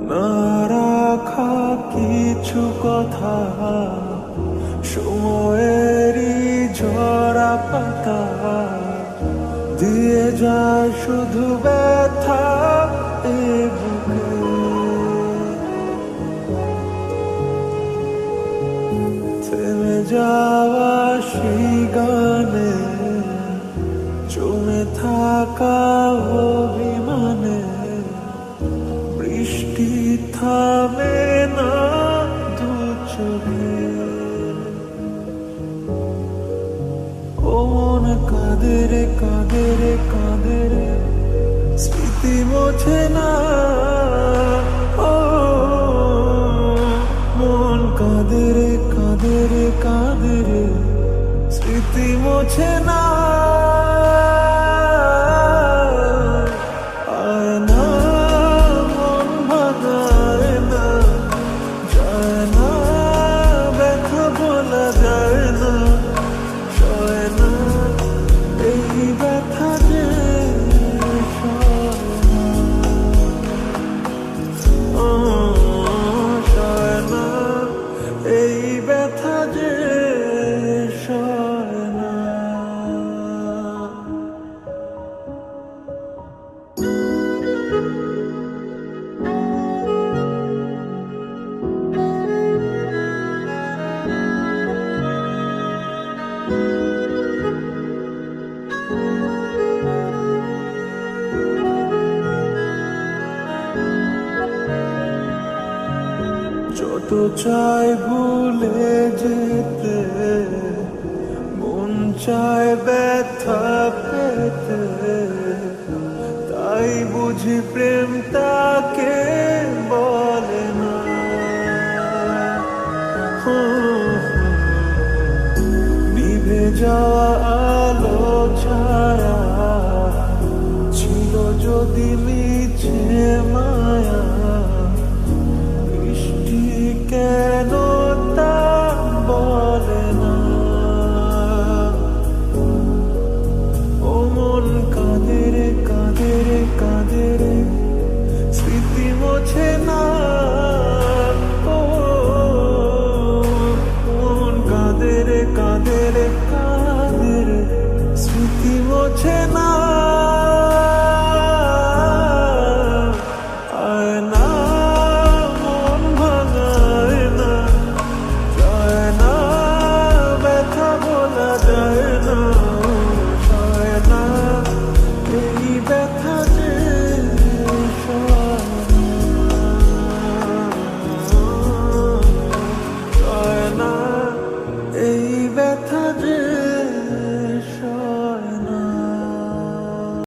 না রাখা কিছু কথা, সময়েরই ঝরা পাতা দিয়ে যায় শুধু ব্যথা এ বুকে। থেমে যাওয়া সেই গানে, জমে থাকা অভিমানে, বৃষ্টি থামে না দু চোখে। ও মন কাঁদে রে কাঁদে রে কাঁদে রে, স্মৃতি মোছে না। ও মন কাঁদে রে কাঁদে রে কাঁদে রে, স্মৃতি মোছে না। আয় না মন ভাঙায় না, যায় না ব্যথা বলা যায় না, সয় না এই ব্যথা যে সয় না। সয় না এই ব্যথা যে সয় না। যত চায় ভুলে যেতে, মন চায় ব্যথা পেতে, তাই বুঝি প্রেম তাকে বলে না। নিভে যাওয়া